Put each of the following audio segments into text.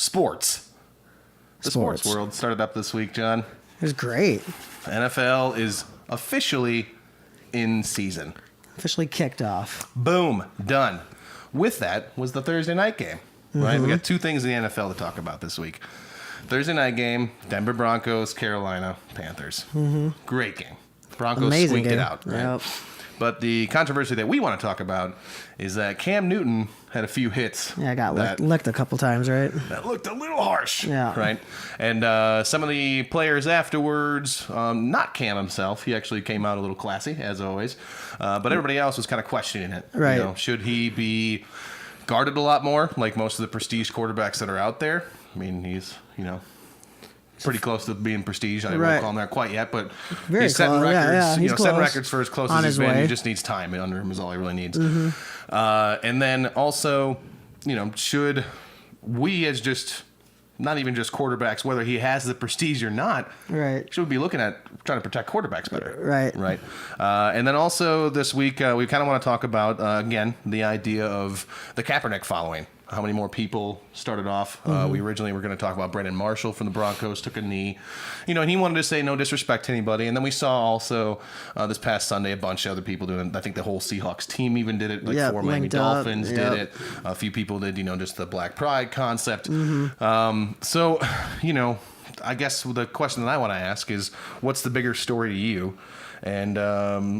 sports. The sports world started up this week, John. It was great. NFL is officially in season. Officially kicked off. Boom. Done. With that was the Thursday night game. Right? We got two things in the NFL to talk about this week. Thursday night game, Denver Broncos, Carolina Panthers. Great game. Broncos Amazing squeaked game. it out. Right? Yep. But the controversy that we want to talk about is that Cam Newton had a few hits. Yeah, I got licked a couple times, right? That looked a little harsh. Yeah. Right? And some of the players afterwards, not Cam himself, he actually came out a little classy, as always. But everybody else was kind of questioning it. Right. You know, should he be guarded a lot more, like most of the prestige quarterbacks that are out there? I mean, he's, pretty close to being prestige. I won't call him that quite yet, but Very he's setting close. records. Yeah, he's setting close. records for as close On as he's his been. way. He just needs time under him is all he really needs. And then also, should we as just not even just quarterbacks, whether he has the prestige or not, Right. should we be looking at trying to protect quarterbacks better? Right. And then also this week, we kind of want to talk about, again, the idea of the Kaepernick following. How many more people started off? We originally were going to talk about Brandon Marshall from the Broncos, took a knee. And he wanted to say no disrespect to anybody. And then we saw also this past Sunday a bunch of other people doing it. I think the whole Seahawks team even did it. Like Yep, four Miami linked up. Dolphins Yep. did it. A few people did, just the Black Pride concept. So, I guess the question that I want to ask is, what's the bigger story to you? And,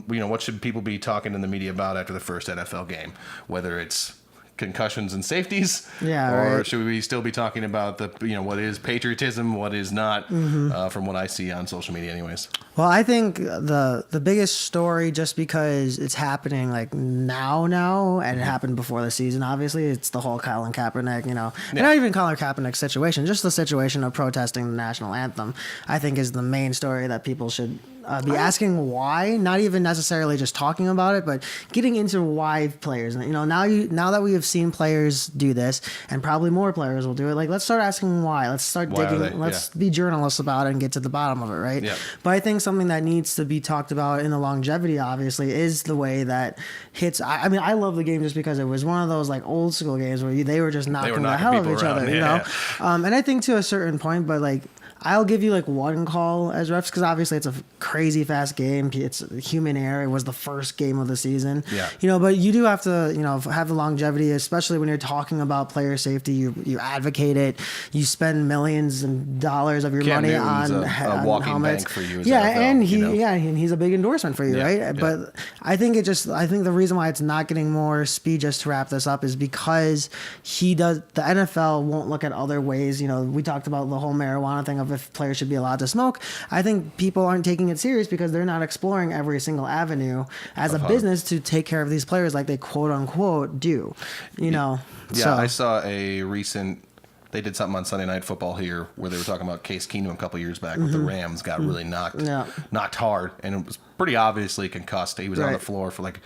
what should people be talking in the media about after the first NFL game? Whether it's concussions and safeties, or right. should we still be talking about the what is patriotism, what is not, from what I see on social media anyways? Well, I think the biggest story, just because it's happening like now, and it happened before the season, obviously, it's the whole Colin Kaepernick, and not even Colin Kaepernick situation, just the situation of protesting the national anthem, I think is the main story that people should be asking why, not even necessarily just talking about it, but getting into why players, now that we have seen players do this, and probably more players will do it, like, let's start asking why. Let's start digging. Let's be journalists about it and get to the bottom of it, right? Yeah. But I think something that needs to be talked about in the longevity, obviously, is the way that hits. I mean, I love the game just because it was one of those like old school games where they were just knocking the hell out of each other, and I think to a certain point, but like, I'll give you like one call as refs, because obviously it's a crazy fast game. It's human error. It was the first game of the season. Yeah. But you do have to, have the longevity, especially when you're talking about player safety. You advocate it. You spend millions of dollars of your Cam money Newton's on a walking helmets. bank for you. As Yeah, NFL, and he's a big endorsement for you, right? Yeah. But I think the reason why it's not getting more speed, just to wrap this up, is because the NFL won't look at other ways. We talked about the whole marijuana thing of if players should be allowed to smoke. I think people aren't taking it serious because they're not exploring every single avenue as a business to take care of these players like they quote unquote do. Yeah, So I saw a recent. They did something on Sunday Night Football here where they were talking about Case Keenum a couple years back with the Rams got really knocked hard, and it was pretty obviously concussed. He was on the floor for like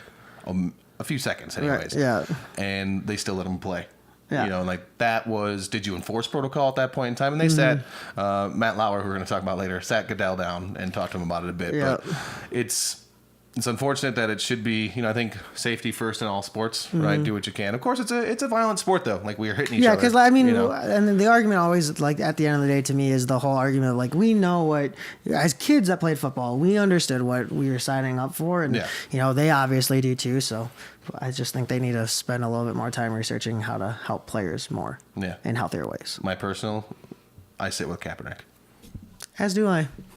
a few seconds, anyways. Right. Yeah. And they still let him play. Yeah. And like that was, did you enforce protocol at that point in time? And they sat, Matt Lauer, who we're going to talk about later, sat Goodell down and talked to him about it a bit. Yeah. But it's unfortunate that it should be, I think safety first in all sports, right? Do what you can. Of course, it's a violent sport though. Like we are hitting each other. Yeah, because I mean, and the argument always, like at the end of the day, to me, is the whole argument of like, we know what, as kids that played football, we understood what we were signing up for, and they obviously do too. So I just think they need to spend a little bit more time researching how to help players more in healthier ways. I sit with Kaepernick. As do I.